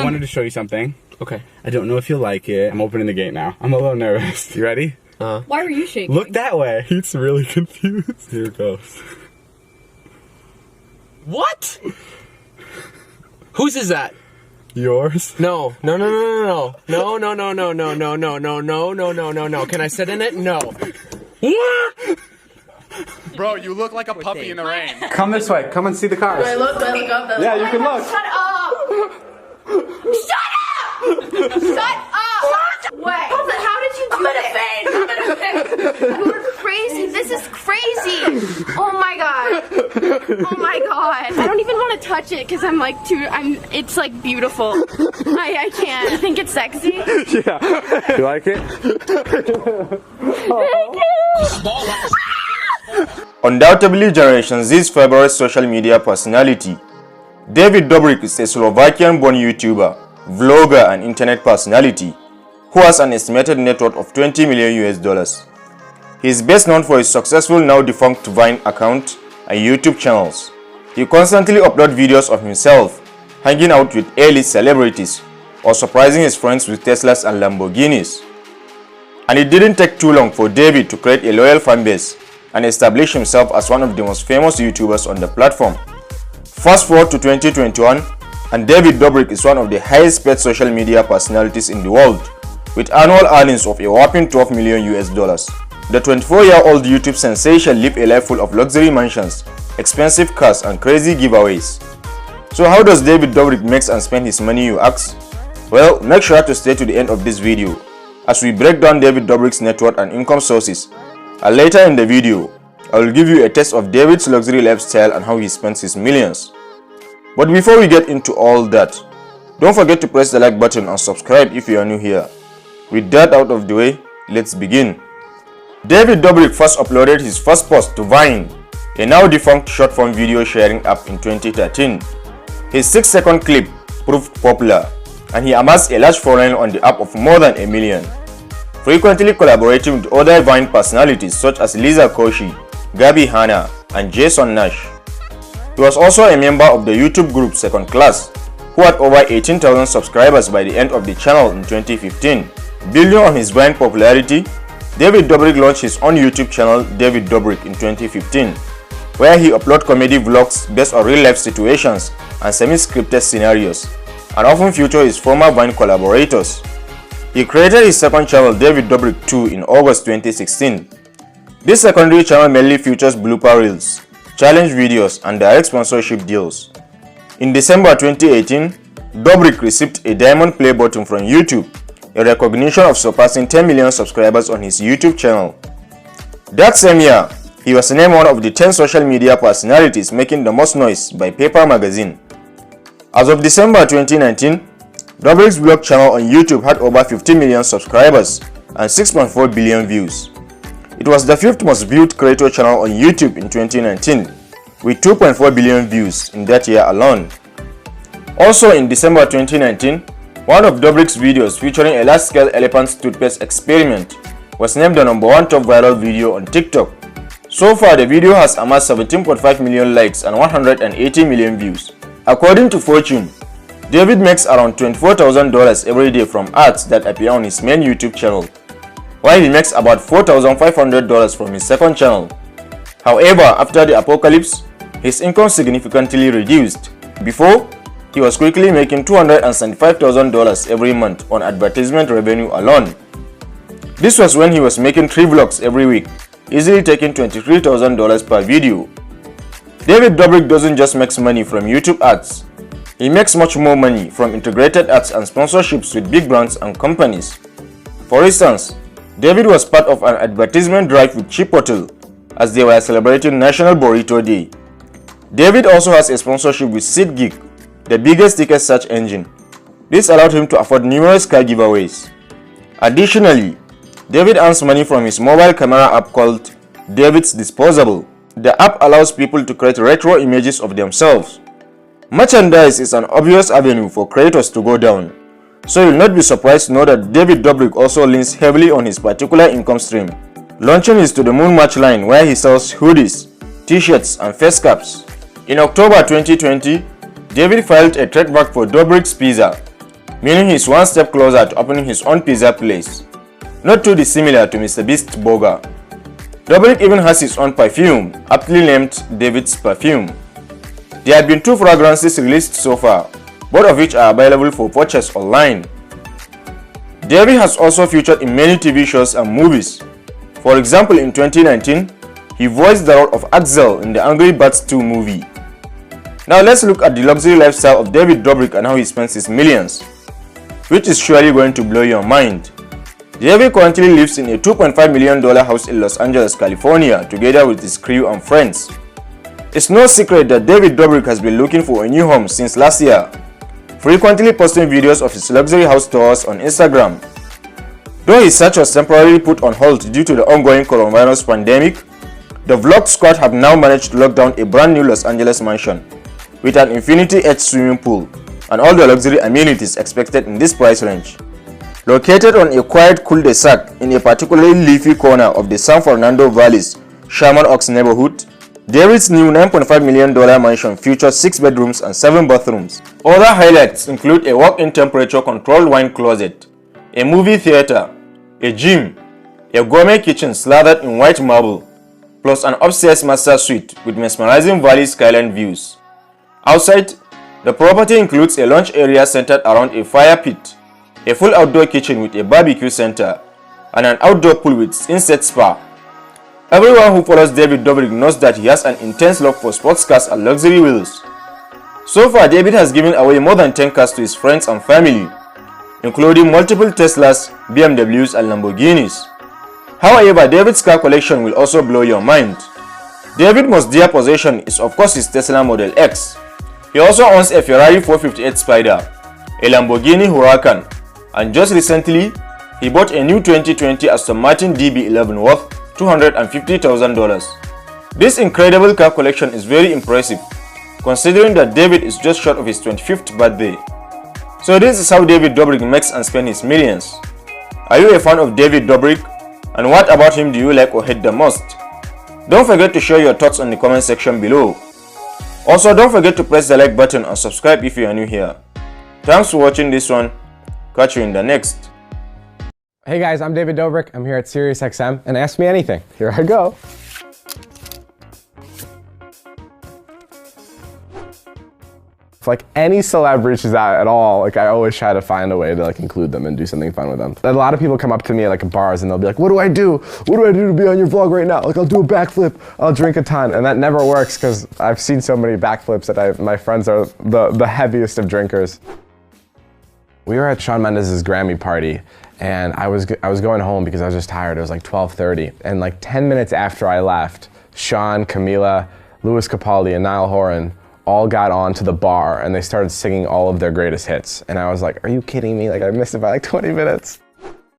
I wanted to show you something. Okay. I don't know if you'll like it. I'm opening the gate now. I'm a little nervous. You ready? Why are you shaking? Look that way. He's really confused. Here it goes. What? Whose is that? Yours? No. Can I sit in it? No. What? Bro, you look like a puppy in the rain. Come this way. Come and see the cars. I look up. Yeah, you can look. Shut up! Shut up! Wait. How did you do this? You're crazy. This is crazy. Oh my god. Oh my god. I don't even want to touch it because I'm like it's like beautiful. I can't. You think it's sexy? Yeah. You like it? Thank you. Undoubtedly Generation Z's favorite social media personality, David Dobrik is a Slovakian-born YouTuber, vlogger and internet personality who has an estimated net worth of $20 million. He is best known for his successful now defunct Vine account and YouTube channels. He constantly uploads videos of himself hanging out with A-list celebrities or surprising his friends with Teslas and Lamborghinis. And it didn't take too long for David to create a loyal fanbase and establish himself as one of the most famous YouTubers on the platform. Fast forward to 2021, and David Dobrik is one of the highest paid social media personalities in the world, with annual earnings of a whopping $12 million. The 24-year-old YouTube sensation lives a life full of luxury mansions, expensive cars, and crazy giveaways. So how does David Dobrik make and spend his money, you ask? Well, make sure to stay to the end of this video as we break down David Dobrik's net worth and income sources. And later in the video, I will give you a taste of David's luxury lifestyle and how he spends his millions. But before we get into all that, don't forget to press the like button and subscribe if you are new here. With that out of the way, let's begin. David Dobrik first uploaded his first post to Vine, a now defunct short-form video sharing app, in 2013. His 6-second clip proved popular, and he amassed a large following on the app of more than 1 million. Frequently collaborating with other Vine personalities such as Lisa Koshy, Gabby Hanna, and Jason Nash. He was also a member of the YouTube group Second Class, who had over 18,000 subscribers by the end of the channel in 2015. Building on his Vine popularity, David Dobrik launched his own YouTube channel, David Dobrik, in 2015, where he uploads comedy vlogs based on real-life situations and semi-scripted scenarios, and often features his former Vine collaborators. He created his second channel, David Dobrik 2, in August 2016. This secondary channel mainly features blooper reels, challenge videos, and direct sponsorship deals. In December 2018, Dobrik received a Diamond Play button from YouTube, a recognition of surpassing 10 million subscribers on his YouTube channel. That same year, he was named one of the 10 social media personalities making the most noise by Paper magazine. As of December 2019, Dobrik's vlog channel on YouTube had over 50 million subscribers and 6.4 billion views. It was the 5th most viewed creator channel on YouTube in 2019, with 2.4 billion views in that year alone. Also in December 2019, one of Dobrik's videos featuring a large-scale elephant toothpaste experiment was named the #1 top viral video on TikTok. So far, the video has amassed 17.5 million likes and 180 million views. According to Fortune, David makes around $24,000 every day from ads that appear on his main YouTube channel, while he makes about $4,500 from his second channel. However, after the apocalypse, his income significantly reduced. Before, he was quickly making $275,000 every month on advertisement revenue alone. This was when he was making 3 vlogs every week, easily taking $23,000 per video. David Dobrik doesn't just make money from YouTube ads. He makes much more money from integrated ads and sponsorships with big brands and companies. For instance, David was part of an advertisement drive with Chipotle as they were celebrating National Burrito Day. David also has a sponsorship with SeatGeek, the biggest ticket search engine. This allowed him to afford numerous car giveaways. Additionally, David earns money from his mobile camera app called David's Disposable. The app allows people to create retro images of themselves. Merchandise is an obvious avenue for creators to go down, so you'll not be surprised to know that David Dobrik also leans heavily on his particular income stream, launching his To The Moon merch line where he sells hoodies, t-shirts, and face caps. In October 2020, David filed a trademark for Dobrik's Pizza, meaning he's one step closer to opening his own pizza place, not too dissimilar to Mr. Beast's burger. Dobrik even has his own perfume, aptly named David's Perfume. There have been 2 fragrances released so far, both of which are available for purchase online. David has also featured in many TV shows and movies. For example, in 2019, he voiced the role of Axel in the Angry Birds 2 movie. Now let's look at the luxury lifestyle of David Dobrik and how he spends his millions, which is surely going to blow your mind. David currently lives in a $2.5 million house in Los Angeles, California, together with his crew and friends. It's no secret that David Dobrik has been looking for a new home since last year, frequently posting videos of his luxury house tours on Instagram. Though his search was temporarily put on hold due to the ongoing coronavirus pandemic, the Vlog squad have now managed to lock down a brand new Los Angeles mansion with an infinity-edge swimming pool and all the luxury amenities expected in this price range. Located on a quiet cul-de-sac in a particularly leafy corner of the San Fernando Valley's Sherman Oaks neighborhood, David's new $9.5 million mansion features 6 bedrooms and 7 bathrooms. Other highlights include a walk-in temperature-controlled wine closet, a movie theater, a gym, a gourmet kitchen slathered in white marble, plus an upstairs master suite with mesmerizing valley skyline views. Outside, the property includes a lunch area centered around a fire pit, a full outdoor kitchen with a barbecue center, and an outdoor pool with inset spa. Everyone who follows David Dobrik knows that he has an intense love for sports cars and luxury wheels. So far, David has given away more than 10 cars to his friends and family, including multiple Teslas, BMWs, and Lamborghinis. However, David's car collection will also blow your mind. David's most dear possession is of course his Tesla Model X. He also owns a Ferrari 458 Spider, a Lamborghini Huracan, and just recently, he bought a new 2020 Aston Martin DB11 worth $250,000. This incredible car collection is very impressive, considering that David is just short of his 25th birthday. So this is how David Dobrik makes and spends his millions. Are you a fan of David Dobrik? And what about him do you like or hate the most? Don't forget to share your thoughts on the comment section below. Also, don't forget to press the like button and subscribe if you are new here. Thanks for watching this one. Catch you in the next. Hey guys, I'm David Dobrik. I'm here at SiriusXM, and ask me anything. Here I go. If like any celeb reaches out at all, like I always try to find a way to like include them and do something fun with them. A lot of people come up to me at like bars and they'll be like, what do I do? What do I do to be on your vlog right now? Like I'll do a backflip, I'll drink a ton. And that never works because I've seen so many backflips that my friends are the heaviest of drinkers. We were at Shawn Mendes' Grammy party, and I was going home because I was just tired. It was like 12:30, and like 10 minutes after I left, Shawn, Camila, Louis Capaldi, and Niall Horan all got onto the bar, and they started singing all of their greatest hits. And I was like, are you kidding me? Like I missed it by like 20 minutes.